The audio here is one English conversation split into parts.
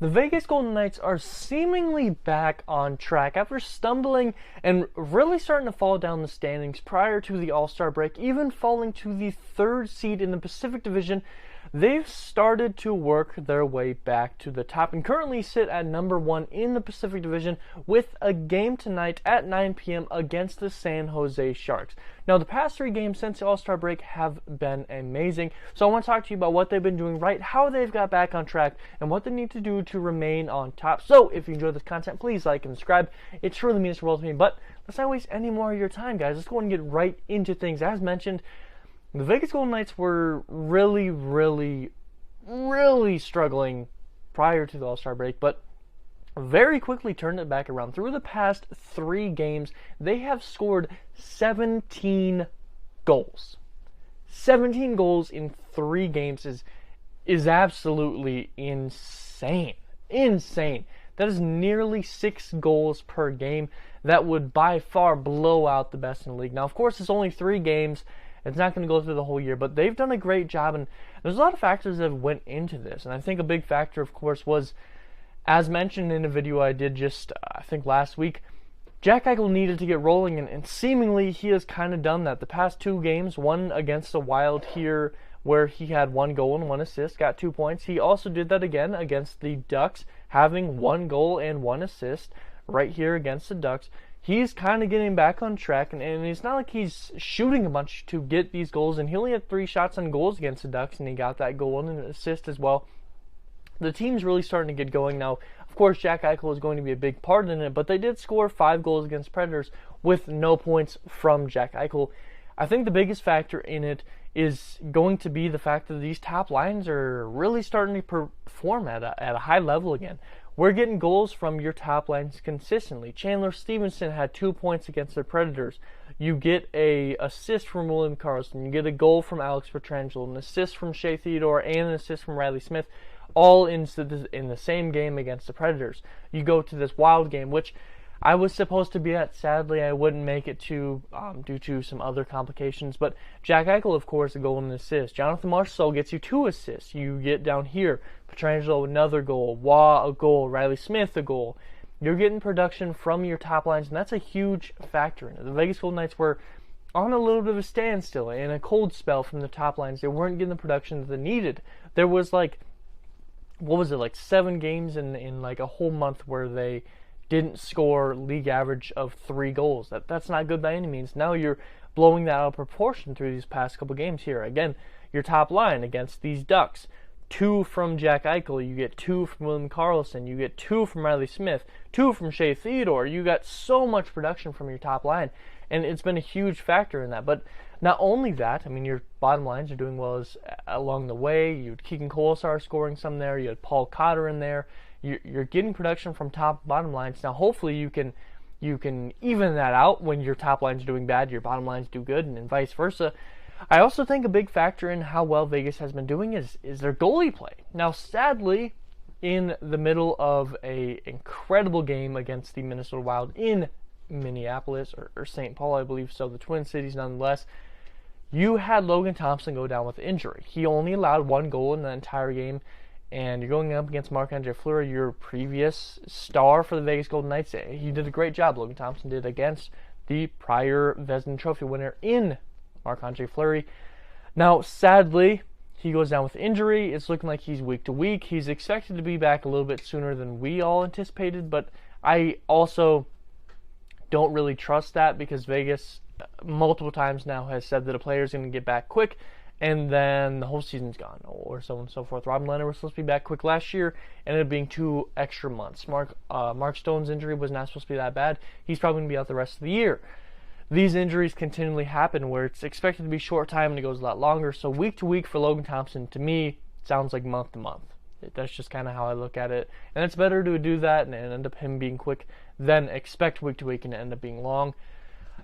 The Vegas Golden Knights are seemingly back on track after stumbling and really starting to fall down the standings prior to the All-Star break, even falling to the 3rd seed in the Pacific Division. They've started to work their way back to the top and currently sit at number 1 in the Pacific Division with a game tonight at 9 p.m. against the San Jose Sharks. Now, the past 3 games since the All-Star break have been amazing, so I want to talk to you about what they've been doing right, how they've got back on track, and what they need to do to remain on top. So, if you enjoy this content, please like and subscribe. It truly means the world to me, but let's not waste any more of your time, guys. Let's go and get right into things. As mentioned, the Vegas Golden Knights were really struggling prior to the All-Star break, but very quickly turned it back around. Through the past 3 games, they have scored 17 goals. 17 goals in 3 games is absolutely insane. Insane. That is nearly 6 goals per game. That would by far blow out the best in the league. Now, of course, it's only 3 games. It's not going to go through the whole year, but they've done a great job, and there's a lot of factors that went into this. And I think a big factor, of course, was, as mentioned in a video I did just, I think last week, Jack Eichel needed to get rolling, and seemingly he has kind of done that. The past 2 games, one against the Wild here, where he had 1 goal and 1 assist, got 2 points. He also did that again against the Ducks, having 1 goal and 1 assist right here against the Ducks. He's kind of getting back on track, and it's not like he's shooting a bunch to get these goals, and he only had 3 shots on goals against the Ducks, and he got that goal and an assist as well. The team's really starting to get going now. Of course, Jack Eichel is going to be a big part in it, but they did score 5 goals against Predators with no points from Jack Eichel. I think the biggest factor in it is going to be the fact that these top lines are really starting to perform at a high level again. We're getting goals from your top lines consistently. Chandler Stevenson had 2 points against the Predators. You get an assist from William Karlsson. You get a goal from Alex Pietrangelo, an assist from Shea Theodore, and an assist from Riley Smith, all in the same game against the Predators. You go to this Wild game, which I was supposed to be at. Sadly, I wouldn't make it to due to some other complications. But Jack Eichel, of course, a goal and an assist. Jonathan Marchessault gets you 2 assists. You get down here, Pietrangelo another goal, Waugh a goal, Riley Smith a goal. You're getting production from your top lines, and that's a huge factor in it. The Vegas Golden Knights were on a little bit of a standstill in a cold spell from the top lines. They weren't getting the production that they needed. There was 7 games in like a whole month where they didn't score league average of 3 goals. That's not good by any means. Now you're blowing that out of proportion through these past couple games here. Again, your top line against these Ducks, 2 from Jack Eichel, you get 2 from William Karlsson, you get 2 from Riley Smith, 2 from Shea Theodore. You got so much production from your top line, and it's been a huge factor in that. But not only that, I mean, your bottom lines are doing well along the way. You had Keegan Kolesar scoring some there. You had Paul Cotter in there. You're getting production from top and bottom lines. Now, hopefully you can even that out. When your top line's doing bad, your bottom lines do good, and vice versa. I also think a big factor in how well Vegas has been doing is their goalie play. Now, sadly, in the middle of a incredible game against the Minnesota Wild in Minneapolis, or St. Paul, I believe so, the Twin Cities nonetheless, you had Logan Thompson go down with injury. He only allowed 1 goal in the entire game, and you're going up against Marc-Andre Fleury, your previous star for the Vegas Golden Knights. He did a great job, Logan Thompson did, against the prior Vezina Trophy winner in Marc-Andre Fleury. Now, sadly, he goes down with injury. It's looking like he's week to week. He's expected to be back a little bit sooner than we all anticipated, but I also don't really trust that, because Vegas multiple times now has said that a player is going to get back quick, and then the whole season's gone, or so on and so forth. Robin Lehner was supposed to be back quick last year, ended up being 2 extra months. Mark Stone's injury was not supposed to be that bad. He's probably going to be out the rest of the year. These injuries continually happen where it's expected to be short time and it goes a lot longer. So week to week for Logan Thompson, to me, sounds like month to month. That's just kind of how I look at it. And it's better to do that and end up him being quick than expect week to week and end up being long.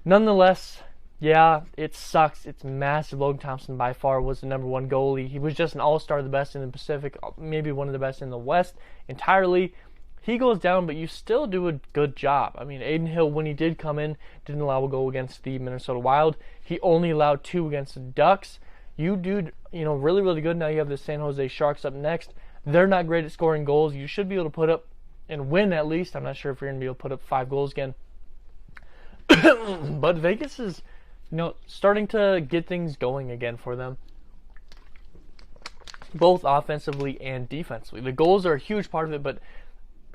Nonetheless, yeah, it sucks. It's massive. Logan Thompson by far was the #1 goalie. He was just an all-star, the best in the Pacific, maybe one of the best in the West entirely. He goes down, but you still do a good job. I mean, Adin Hill, when he did come in, didn't allow a goal against the Minnesota Wild. He only allowed 2 against the Ducks. You do, really, really good. Now you have the San Jose Sharks up next. They're not great at scoring goals. You should be able to put up and win at least. I'm not sure if you're going to be able to put up 5 goals again. But Vegas is, starting to get things going again for them, both offensively and defensively. The goals are a huge part of it, but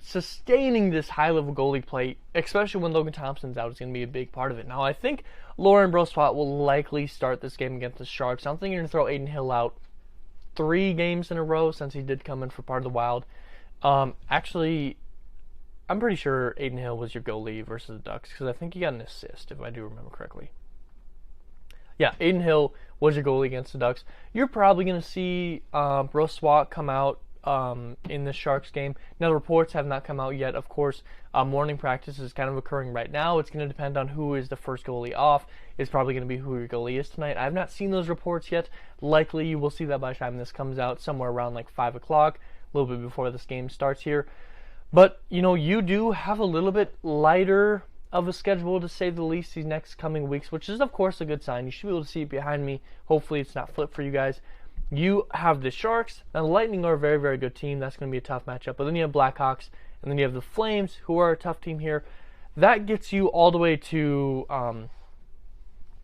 sustaining this high-level goalie play, especially when Logan Thompson's out, is going to be a big part of it. Now, I think Laurent Brossoit will likely start this game against the Sharks. I don't think you're going to throw Adin Hill out 3 games in a row, since he did come in for part of the Wild. Actually, I'm pretty sure Adin Hill was your goalie versus the Ducks, because I think he got an assist, if I do remember correctly. Yeah, Adin Hill was your goalie against the Ducks. You're probably going to see Brossoit come out in the Sharks game. Now, the reports have not come out yet. Of course, morning practice is kind of occurring right now. It's going to depend on who is the first goalie off. It's probably going to be who your goalie is tonight. I've not seen those reports yet. Likely you will see that by the time this comes out, somewhere around like 5 o'clock, a little bit before this game starts here. But, you do have a little bit lighter of a schedule, to say the least, these next coming weeks, which is, of course, a good sign. You should be able to see it behind me. Hopefully it's not flipped for you guys. You have the Sharks, and the Lightning are a very, very good team. That's going to be a tough matchup. But then you have Blackhawks, and then you have the Flames, who are a tough team here. That gets you all the way to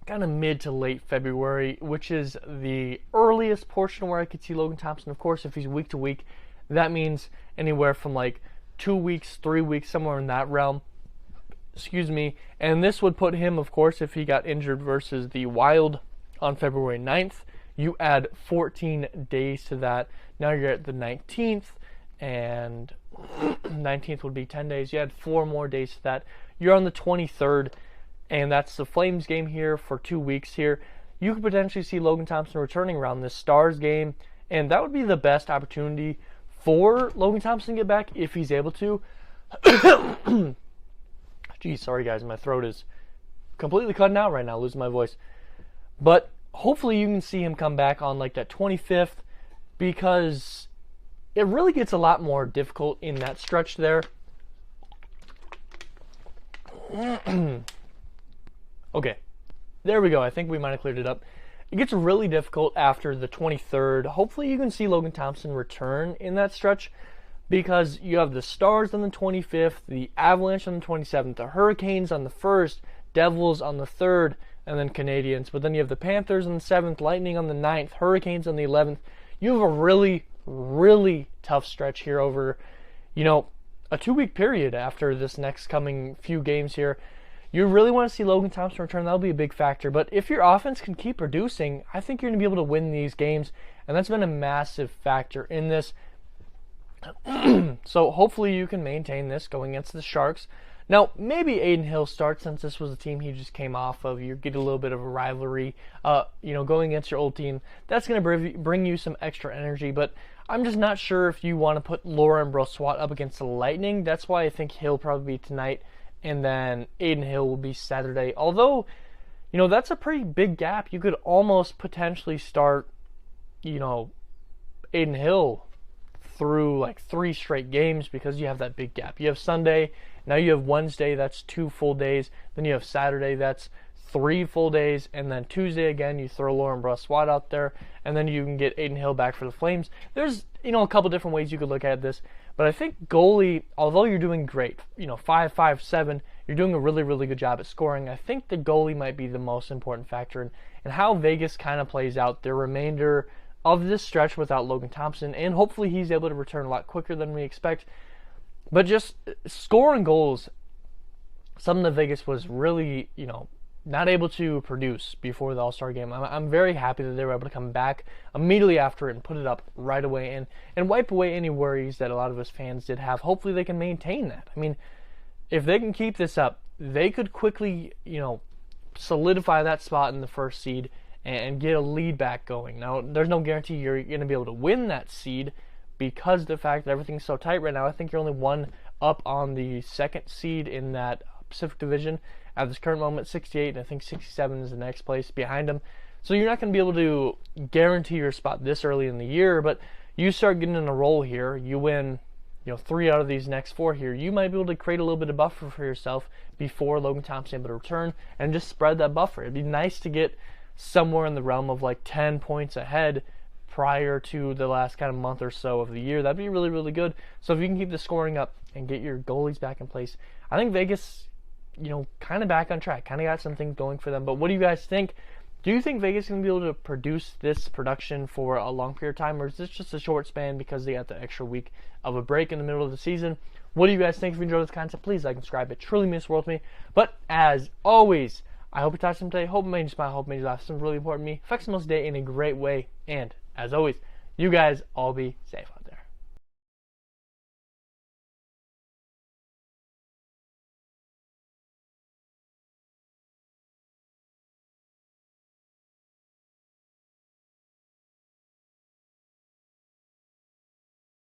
kind of mid to late February, which is the earliest portion where I could see Logan Thompson. Of course, if he's week to week, that means anywhere from like 2 weeks, 3 weeks, somewhere in that realm. Excuse me. And this would put him, of course, if he got injured versus the Wild on February 9th, you add 14 days to that. Now you're at the 19th, and 19th would be 10 days. You add 4 more days to that. You're on the 23rd, and that's the Flames game here for 2 weeks here. You could potentially see Logan Thompson returning around this Stars game, and that would be the best opportunity for Logan Thompson to get back if he's able to. Geez, sorry guys, my throat is completely cutting out right now, losing my voice. But hopefully you can see him come back on like that 25th, because it really gets a lot more difficult in that stretch there. Okay, there we go. I think we might have cleared it up. It gets really difficult after the 23rd. Hopefully you can see Logan Thompson return in that stretch, because you have the Stars on the 25th, the Avalanche on the 27th, the Hurricanes on the 1st, Devils on the 3rd, and then Canadians. But then you have the Panthers on the 7th, Lightning on the 9th, Hurricanes on the 11th. You have a really, really tough stretch here over, a 2-week period after this next coming few games here. You really want to see Logan Thompson return. That'll be a big factor. But if your offense can keep producing, I think you're going to be able to win these games. And that's been a massive factor in this. So hopefully you can maintain this going against the Sharks. Now, maybe Adin Hill starts, since this was a team he just came off of. You get a little bit of a rivalry, going against your old team. That's going to bring you some extra energy. But I'm just not sure if you want to put Laurent Brossoit up against the Lightning. That's why I think he'll probably be tonight, and then Adin Hill will be Saturday. Although, that's a pretty big gap. You could almost potentially start, Adin Hill through like 3 straight games, because you have that big gap. You have Sunday, now you have Wednesday, that's 2 full days. Then you have Saturday, that's 3 full days. And then Tuesday again, you throw Laurent Brossoit out there, and then you can get Adin Hill back for the Flames. There's, a couple different ways you could look at this. But I think goalie, although you're doing great, 5-5-7, you're doing a really, really good job at scoring. I think the goalie might be the most important factor in how Vegas kind of plays out the remainder of this stretch without Logan Thompson, and hopefully he's able to return a lot quicker than we expect. But just scoring goals, something that Vegas was really, not able to produce before the All-Star game. I'm very happy that they were able to come back immediately after it and put it up right away and wipe away any worries that a lot of us fans did have. Hopefully they can maintain that. I mean, if they can keep this up, they could quickly, solidify that spot in the first seed and get a lead back going. Now, there's no guarantee you're going to be able to win that seed, because of the fact that everything's so tight right now. I think you're only 1 up on the 2nd seed in that Pacific Division at this current moment, 68, and I think 67 is the next place behind them. So you're not going to be able to guarantee your spot this early in the year, but you start getting in a roll here, you win 3 out of these next 4 here, you might be able to create a little bit of buffer for yourself before Logan Thompson is able to return, and just spread that buffer. It'd be nice to get somewhere in the realm of like 10 points ahead prior to the last kind of month or so of the year. That'd be really, really good. So if you can keep the scoring up and get your goalies back in place, I think Vegas, kind of back on track, kind of got some things going for them. But what do you guys think? Do you think Vegas is going to be able to produce this production for a long period of time, or is this just a short span because they got the extra week of a break in the middle of the season? What do you guys think? If you enjoyed this content, please like and subscribe. It truly means the world to me. But as always, I hope you touched them today. Hope it made you smile. Hope it made you laugh. Something really important to me. Affects most day in a great way. And as always, you guys all be safe.